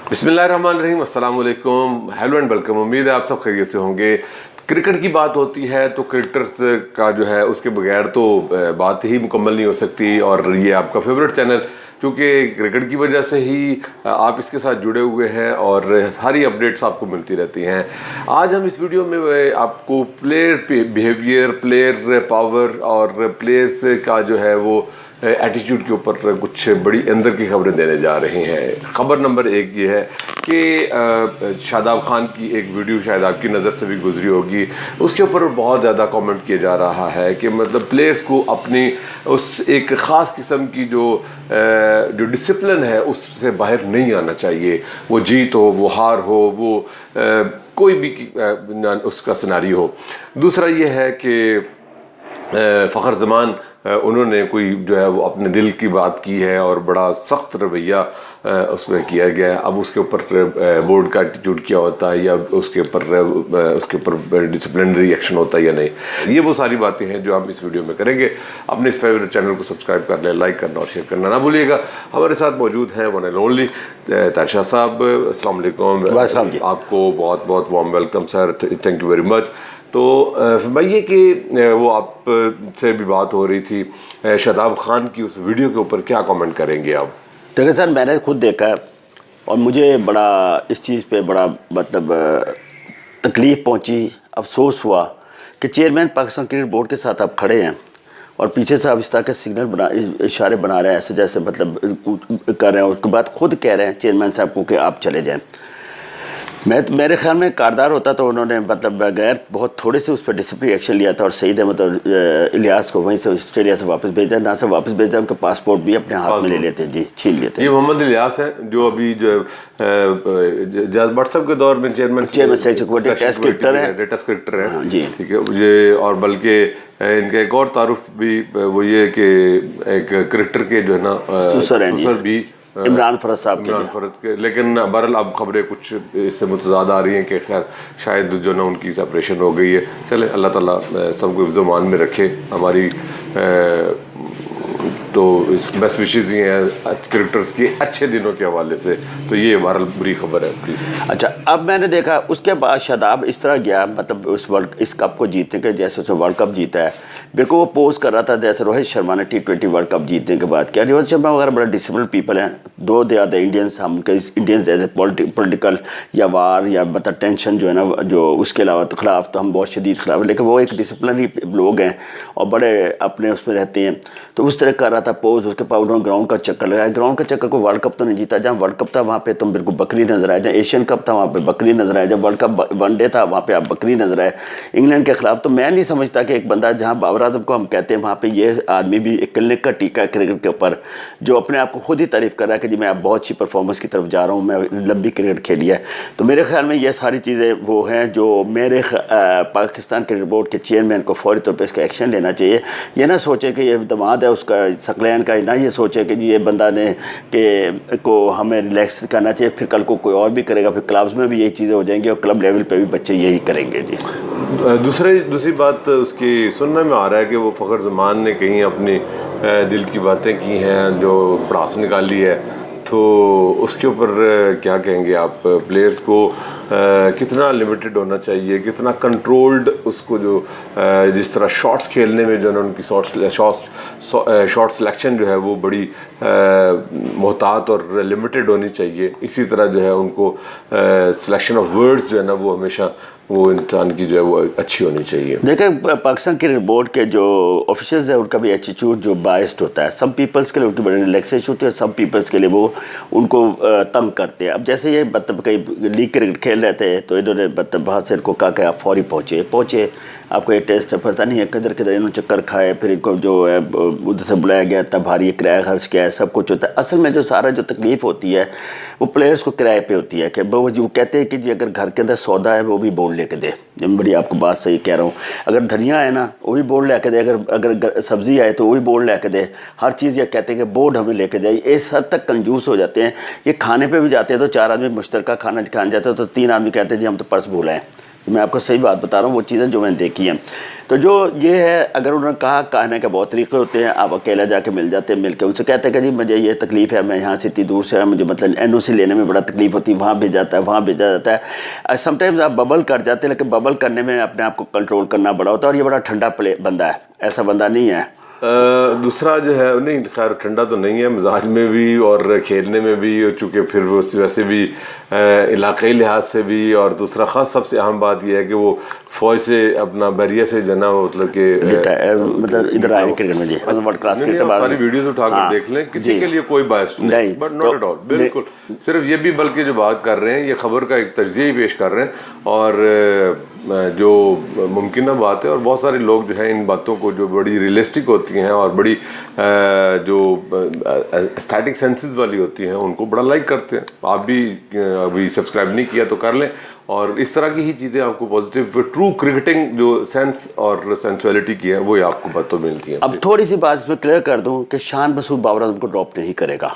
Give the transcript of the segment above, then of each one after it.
बिस्मिल्लाहिर्रहमानिर्रहीम, अस्सलाम वालेकुम, हेलो एंड वेलकम। उम्मीद है आप सब खैरियत से होंगे। क्रिकेट की बात होती है तो क्रिकेटर्स का जो है उसके बगैर तो बात ही मुकम्मल नहीं हो सकती। और ये आपका फेवरेट चैनल, क्योंकि क्रिकेट की वजह से ही आप इसके साथ जुड़े हुए हैं और सारी अपडेट्स आपको मिलती रहती हैं। आज हम इस वीडियो में आपको प्लेयर बिहेवियर, प्लेयर पावर और प्लेयर्स का जो है वो एटीट्यूड के ऊपर कुछ बड़ी अंदर की खबरें देने जा रहे हैं। खबर नंबर 1 ये है कि शादाब खान की एक वीडियो शायद आपकी नज़र से भी गुजरी होगी। उसके ऊपर बहुत ज़्यादा कमेंट किया जा रहा है कि मतलब प्लेयर्स को अपनी उस एक ख़ास किस्म की जो डिसिप्लिन है उससे बाहर नहीं आना चाहिए। वो जीत हो, वो हार हो, वो कोई भी उसका सिनारी हो। दूसरा ये है कि फ़खर ज़मान उन्होंने कोई जो है वो अपने दिल की बात की है और बड़ा सख्त रवैया उसमें किया गया है। अब उसके ऊपर बोर्ड का एटीट्यूड क्या होता है या उसके ऊपर डिसिप्लिनरी एक्शन होता है या नहीं, ये वो सारी बातें हैं जो हम इस वीडियो में करेंगे। अपने इस फेवरेट चैनल को सब्सक्राइब कर लें, लाइक करना और शेयर करना ना भूलिएगा। हमारे साथ मौजूद हैं वन एंड ओनली तारशाह साहब। अस्सलाम वालेकुम, आपको बहुत बहुत warm welcome sir, thank you very much. तो भाई ये कि वो आप से भी बात हो रही थी शादाब खान की उस वीडियो के ऊपर, क्या कमेंट करेंगे आप? देखिए सर, मैंने खुद देखा है और मुझे बड़ा इस चीज़ पे बड़ा मतलब तकलीफ़ पहुंची, अफसोस हुआ कि चेयरमैन पाकिस्तान क्रिकेट बोर्ड के साथ आप खड़े हैं और पीछे से आप इस तरह के सिग्नल इशारे बना रहे हैं, ऐसे जैसे मतलब कर रहे हैं। उसके बाद खुद कह रहे हैं चेयरमैन साहब को कि आप चले जाएँ। मेरे ख्याल में कारदार होता तो उन्होंने मतलब बगैर बहुत थोड़े से उस पर डिसिप्लिन एक्शन लिया था और सईद अहमद और इलियास को वहीं से ऑस्ट्रेलिया से वापस भेजा, ना से वापस भेजा, उनका पासपोर्ट भी अपने हाथ में ले लेते, जी छीन लेते। ये मोहम्मद इलियास है जो अभी जो व्हाट्सएप के दौर में चेयरमैन टेस्ट क्रिकेटर है जी, ठीक है। ये और बल्कि इनका एक और तारुफ भी वो ये कि एक क्रिकेटर के जो है ना सुसर भी इमरान फरद साहब के, लेकिन बहरहाल अब खबरें कुछ इससे मुतज़ाद आ रही हैं कि खैर शायद जो ना उनकी सेपरेशन हो गई है। चले अल्लाह ताला सबको हिफ्ज़-ओ-मान में रखे। हमारी तो बेस्ट विशेज़ ही हैं क्रिकेटर्स के अच्छे दिनों के हवाले से, तो ये बहरहाल बुरी खबर है प्लीज़। अच्छा, अब मैंने देखा उसके बाद शादाब इस तरह गया, मतलब इस कप को जीतने के, जैसे उसने वर्ल्ड कप जीता है, बिल्कुल वो पोज कर रहा था जैसे रोहित शर्मा ने T20 वर्ल्ड कप जीतने के बाद। क्या रोहित शर्मा वगैरह बड़ा डिसिप्लिन पीपल हैं, दो दे आर द इंडियंस। हम इंडियंस एज ए पॉलिटिकल या वार या मतलब टेंशन जो है ना, जो उसके अलावा तो खिलाफ तो हम बहुत शदीद खिलाफ है, लेकिन वो एक डिसिप्लिनरी लोग हैं और बड़े अपने उसमें रहते हैं। तो उस तरह कर रहा था पोज। उसके बाद उन्होंने ग्राउंड का चक्कर लगाया। ग्राउंड का चक्कर को वर्ल्ड कप तो नहीं जीता, जहाँ वर्ल्ड कप था वहाँ पे तुम बिल्कुल बकरी नजर आए, जहाँ एशियन कप था वहाँ पे बकरी नजर आए, जब वर्ल्ड कप वनडे था वहाँ पे आप बकरी नजर आए इंग्लैंड के खिलाफ। तो मैं नहीं समझता कि एक बंदा, जहाँ बाबर आजम को हम कहते हैं, वहाँ पे ये आदमी भी एक क्लिनिक का टीका है क्रिकेट के ऊपर, जो अपने आप को खुद ही तारीफ कर रहा है कि जी मैं आप बहुत अच्छी परफॉर्मेंस की तरफ जा रहा हूँ, मैं लंबी क्रिकेट खेली है। तो मेरे ख्याल में ये सारी चीज़ें वो हैं जो मेरे पाकिस्तान क्रिकेट बोर्ड के चेयरमैन को फौरी तौर पर इसका एक्शन लेना चाहिए। ये ना सोचे कि ये दमाद है उसका सकलैन का, ना ये सोचे कि जी ये बंदा ने कि को हमें रिलैक्स करना चाहिए, फिर कल को कोई और भी करेगा, फिर क्लब्स में भी यही चीज़ें हो जाएंगी और क्लब लेवल पे भी बच्चे यही करेंगे जी। दूसरी बात उसकी सुनने में आ रहा है कि वो फ़खर ज़मान ने कहीं अपनी दिल की बातें की हैं, जो पड़ास निकाली है, तो उसके ऊपर क्या कहेंगे आप? प्लेयर्स को कितना लिमिटेड होना चाहिए, कितना कंट्रोल्ड उसको, जो जिस तरह शॉट्स खेलने में जो है उनकी शॉट सिलेक्शन जो है वो बड़ी मोहतात और लिमिटेड होनी चाहिए। इसी तरह जो है उनको सिलेक्शन ऑफ वर्ड्स जो है ना वो हमेशा वो इंसान की जो है वो अच्छी होनी चाहिए। देखें, पाकिस्तान क्रिकेट बोर्ड के जो ऑफिशियल्स है उनका भी एटीट्यूड जो बाइस्ड होता है। सब पीपल्स के लिए उनकी बड़ी रिलैक्सेशन होती है, सब पीपल्स के लिए वो उनको तंग करते हैं। अब जैसे ये मतलब कई लीग क्रिकेट खेल रहे थे तो इन्होंने मतलब बहुत से इनको कहा कि आप फौरी पहुँचे, आपको ये टेस्ट है, पता नहीं है किधर किधर इन्होंने चक्कर खाए, फिर इनको जो है उधर से बुलाया गया, तब भारी किराया खर्च किया है, सब कुछ होता है। असल में जो सारा जो तकलीफ़ होती है वो प्लेयर्स को किराए पे होती है कि वो जो कहते हैं कि जी अगर घर के अंदर सौदा है वो भी बोर्ड लेके दे। बड़ी आपको बात सही कह रहा हूँ, अगर धनिया है ना वो भी बोर्ड लेके दे, अगर सब्ज़ी आए तो वो भी बोर्ड लेके दे, हर चीज़ ये कहते हैं कि बोर्ड हमें लेके जाए। इस हद तक कंजूस हो जाते हैं। ये खाने पर भी जाते हैं तो 4 आदमी मुश्तरका खाना खाने जाते हैं तो 3 आदमी कहते हैं जी हम तो पर्स भूल आए, मैं आपको सही बात बता रहा हूँ, वो चीज़ें जो मैंने देखी हैं। तो जो ये है, अगर उन्होंने कहा, कहने के बहुत तरीके होते हैं। आप अकेला जाके मिल जाते हैं, मिल के उनसे कहते हैं कि जी मुझे ये तकलीफ़ है, मैं यहाँ से इतनी दूर से, मुझे मतलब NOC लेने में बड़ा तकलीफ होती है, वहाँ भेजा जाता है, वहाँ भेजा जाता है। समटाइम्स आप बबल कर जाते हैं, लेकिन बबल करने में अपने आप को कंट्रोल करना बड़ा होता है। और ये बड़ा ठंडा बंदा है, ऐसा बंदा नहीं है। दूसरा जो है, नहीं खैर ठंडा तो नहीं है, मिजाज में भी और खेलने में भी, और चूँकि फिर वैसे भी इलाक़ाई लिहाज से भी, और दूसरा ख़ास सबसे अहम बात यह है कि वो फ़ौज से अपना बैरियर से जना, मतलब कि मतलब इधर आए क्रिकेट में जी, वर्ल्ड क्लास क्रिकेट के सारी वीडियोस उठा कर देख लें, किसी के लिए कोई बायस नहीं, बट नॉट एट ऑल, बिल्कुल सिर्फ ये भी, बल्कि जो बात कर रहे हैं ये खबर का एक तज्ज़िया ही पेश कर रहे हैं, और जो मुमकिन बात है, और बहुत सारे लोग जो हैं इन बातों को, जो बड़ी रियलिस्टिक होती हैं और बड़ी जो एस्थेटिक सेंसेस वाली होती हैं, उनको बड़ा लाइक करते हैं। आप भी अभी सब्सक्राइब नहीं किया तो कर लें, और इस तरह की ही चीज़ें आपको पॉजिटिव ट्रू क्रिकेटिंग जो सेंस और सेंसुअलिटी की है, वो आपको बातों मिलती हैं। अब थोड़ी सी बात इसमें क्लियर कर दूं कि शान मसूद बाबर उनको ड्रॉप नहीं करेगा,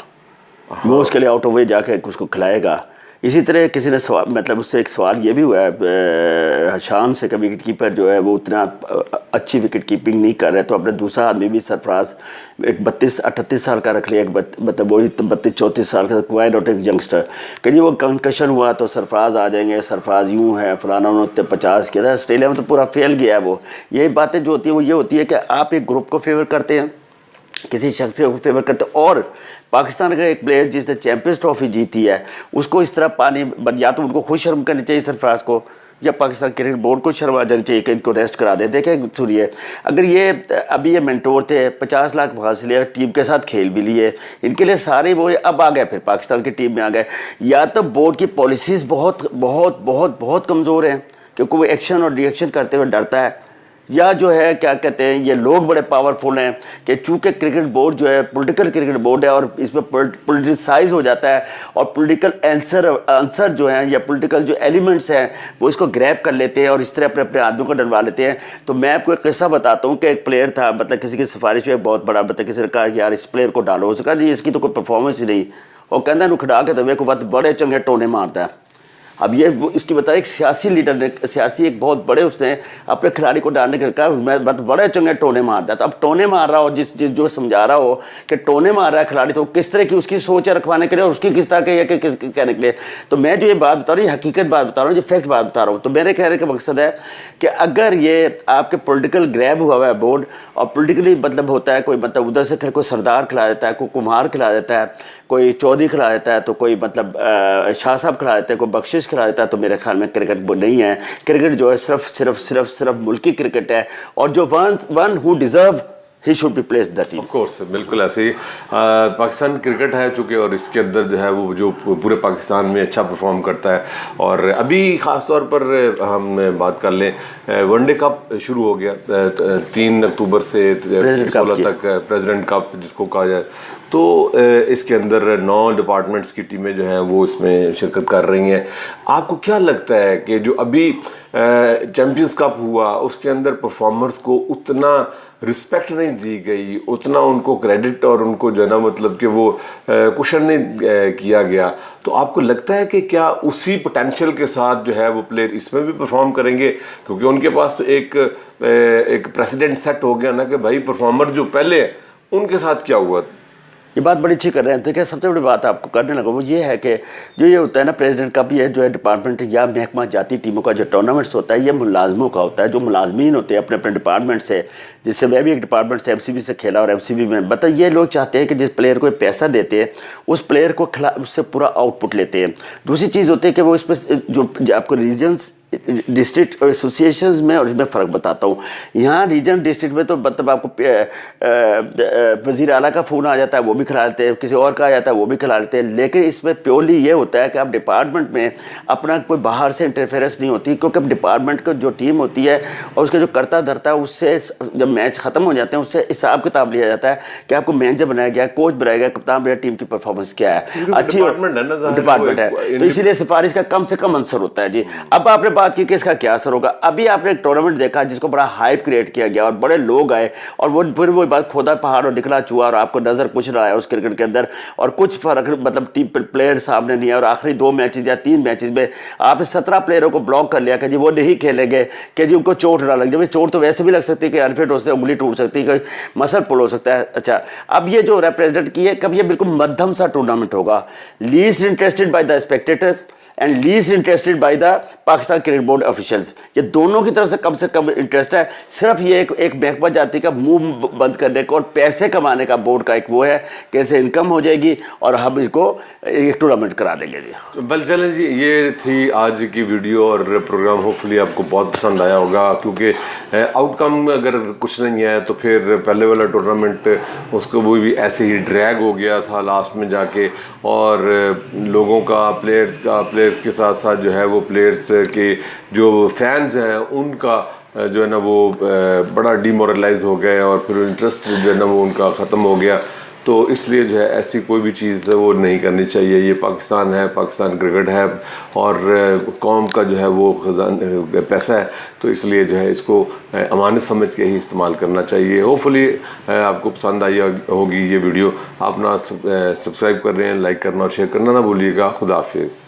वो उसके लिए आउट ऑफ वे जाके उसको खिलाएगा। इसी तरह किसी ने सवाल, मतलब उससे एक सवाल ये भी हुआ है शान से कि विकेट कीपर जो है वो उतना अच्छी विकेट कीपिंग नहीं कर रहे, तो अपने दूसरा आदमी भी सरफराज एक 32-38 साल का रख लिया, मतलब वही 32-34 साल का, वाई नॉट एक यंगस्टर कि जी वो कंकशन हुआ तो सरफराज आ जाएंगे, सरफराज यूँ है फलाना, उन्होंने 50 किया था। ऑस्ट्रेलिया में तो पूरा फेल गया है वो। यही बातें जो होती है वो ये होती है कि आप एक ग्रुप को फेवर करते हैं, किसी शख्स को फेवर करते हैं, और पाकिस्तान का एक प्लेयर जिसने चैंपियंस ट्रॉफी जीती है उसको इस तरह पानी, या तो उनको खुद शर्म करनी चाहिए सरफराज को, या पाकिस्तान क्रिकेट बोर्ड को शर्म आ जानी चाहिए कि इनको रेस्ट करा दे। देखें सुनिए, अगर ये अभी ये मेंटोर थे, 50 लाख भाग लिया, टीम के साथ खेल भी लिए, इनके लिए सारे वो अब आ गए, फिर पाकिस्तान की टीम में आ गए। या तो बोर्ड की पॉलिसीज़ बहुत बहुत बहुत बहुत कमज़ोर हैं क्योंकि वो एक्शन और रिएक्शन करते हुए डरता है, या जो है क्या कहते हैं ये लोग बड़े पावरफुल हैं कि चूँकि क्रिकेट बोर्ड जो है पॉलिटिकल क्रिकेट बोर्ड है और इसमें पॉलिटिसाइज हो जाता है, और पॉलिटिकल आंसर जो हैं या पॉलिटिकल जो एलिमेंट्स हैं वो इसको ग्रैब कर लेते हैं और इस तरह अपने अपने आदमियों को डरवा लेते हैं। तो मैं आपको एक किस्सा बताता हूँ कि एक प्लेयर था, मतलब किसी की सिफारिश में बहुत बड़ा, मतलब किसी ने कहा यार इस प्लेयर को डालो, उसने कहा जी इसकी तो कोई परफॉर्मेंस ही नहीं, और कहना नु खिड़ा के तो वे को बात बड़े चंगे टोने मारता है। अब ये इसकी बताया एक सियासी लीडर ने, सियासी एक बहुत बड़े, उसने अपने खिलाड़ी को डालने के कहा मैं बस बड़े चंगे टोने मारता है। तो अब टोने मार रहा हो, जिस जो समझा रहा हो कि टोने मार रहा है खिलाड़ी, तो किस तरह की उसकी सोच है रखवाने के लिए और उसकी किस तरह के किस कहने के लिए। तो मैं जो ये बात बता रहा हूँ, ये हकीकत बात बता रहा हूँ, जो फैक्ट बात बता रहा हूँ। तो मेरे कहने का मकसद है कि अगर ये आपके पॉलिटिकल ग्रैब हुआ है बोर्ड, और पॉलिटिकली मतलब होता है कोई, मतलब उधर से कोई सरदार खिला देता है, कोई कुम्हार खिला देता है, कोई चौधरी खिला देता है, तो कोई मतलब शाह साहब खिला देता है, कोई बख्शिश खिला देता है, तो मेरे ख्याल में क्रिकेट नहीं है। क्रिकेट जो है सिर्फ मुल्की क्रिकेट है, और जो one who deserve he should be placed the team. Of course, बिल्कुल ऐसे ही पाकिस्तान क्रिकेट है चूँकि, और इसके अंदर जो है वो जो पूरे पाकिस्तान में अच्छा परफॉर्म करता है। और अभी ख़ास तौर पर हम बात कर लें, वनडे कप शुरू हो गया 3 अक्टूबर से 16 तक, प्रेसिडेंट कप जिसको कहा जाए। तो इसके अंदर 9 डिपार्टमेंट्स की टीमें जो हैं वो इसमें शिरकत कर रही हैं। आपको क्या लगता है कि जो अभी चैम्पियंस कप हुआ उसके अंदर परफॉर्मर्स को उतना रिस्पेक्ट नहीं दी गई, उतना उनको क्रेडिट और उनको जो है ना मतलब कि वो क्वेश्चन नहीं किया गया, तो आपको लगता है कि क्या उसी पोटेंशियल के साथ जो है वो प्लेयर इसमें भी परफॉर्म करेंगे? क्योंकि उनके पास तो एक प्रेसिडेंट सेट हो गया ना कि भाई परफॉर्मर जो पहले है उनके साथ क्या हुआ। ये बात बड़ी अच्छी कर रहे हैं। देखिए सबसे बड़ी बात आपको करने लगा वो ये है कि जो ये होता है ना प्रेसिडेंट का भी है, जो है डिपार्टमेंट या महकमा जाती टीमों का जो टूर्नामेंट्स होता है, ये मुलाजमों का होता है, जो मुलाजमीन होते हैं अपने अपने डिपार्टमेंट से। जिससे मैं भी एक डिपार्टमेंट से MCB से खेला, और MCB में बता ये लोग चाहते हैं कि जिस प्लेयर को पैसा देते हैं उस प्लेयर को उससे पूरा आउटपुट लेते हैं। दूसरी चीज़ होती है कि वो इसमें जो आपको रीजन्स, डिस्ट्रिक्ट और एसोसिएशंस में, और इसमें फ़र्क बताता हूँ। यहाँ रीजन डिस्ट्रिक्ट में तो मतलब आपको वज़ीर आला का फ़ोन आ जाता है वो भी खिला लेते हैं, किसी और का आ जाता है वो भी खिला लेते हैं। लेकिन इसमें प्योरली ये होता है कि आप डिपार्टमेंट में अपना कोई बाहर से इंटरफेरेंस नहीं होती, क्योंकि अब डिपार्टमेंट का जो टीम होती है और उसका जो करता धरता है उससे, जब मैच खत्म हो जाते हैं उससे हिसाब किताब लिया जाता है कि आपको मैनेजर बनाया गया, कोच बनाया गया, कप्तान बनाया, टीम की परफॉर्मेंस क्या है, अच्छी डिपार्टमेंट है, तो इसीलिए सिफारिश का कम से कम असर होता है जी। अब आपने बात की कि इसका क्या असर होगा। अभी आपने एक टूर्नामेंट देखा जिसको बड़ा हाइप क्रिएट किया गया और बड़े लोग आए और वो फिर वो बात खोदा पहाड़ और निकला चूहा और आपको नजर कुछ रहा है उस क्रिकेट के अंदर और कुछ फर्क मतलब टीम प्लेयर सामने नहीं है और आखिरी 2 मैचेस या 3 मैचेस में आपने 17 प्लेयरों को ब्लॉक कर लिया कि जी वो नहीं खेलेंगे, कि जी उनको चोट ना लग जाए। चोट तो वैसे भी लग सकती है कि अनफिट हो सकते, उंगली टूट सकती है, मसल पुल हो सकता है। अच्छा, अब ये जो रिप्रेजेंट की है कब ये बिल्कुल मध्यम सा टूर्नामेंट होगा, least interested by the spectators and least interested by the Pakistan cricket board officials, ये दोनों की तरफ से कम इंटरेस्ट है। सिर्फ ये एक महकमा जाति का मुंह बंद करने का और पैसे कमाने का बोर्ड का एक वो है कि इससे इनकम हो जाएगी और हम इनको एक टूर्नामेंट करा देंगे जी। बल चलें जी, ये थी आज की वीडियो और प्रोग्राम। होपफुली आपको बहुत पसंद आया होगा, क्योंकि आउटकम अगर कुछ नहीं है तो फिर पहले वाला टूर्नामेंट उसको वो भी ऐसे ही ड्रैग हो गया था लास्ट में जाके, और लोगों का प्लेयर्स के साथ साथ जो है वो प्लेयर्स के जो फैंस हैं उनका जो है ना वो बड़ा डिमोरलाइज हो गए और फिर इंटरेस्ट जो है ना वो उनका ख़त्म हो गया। तो इसलिए जो है ऐसी कोई भी चीज़ वो नहीं करनी चाहिए। ये पाकिस्तान है, पाकिस्तान क्रिकेट है और कौम का जो है वो पैसा है, तो इसलिए जो है इसको अमानत समझ के ही इस्तेमाल करना चाहिए। होपफुली आपको पसंद आई होगी ये वीडियो। आप ना सब्सक्राइब कर रहे हैं, लाइक करना और शेयर करना ना भूलिएगा। खुदा हाफिज़।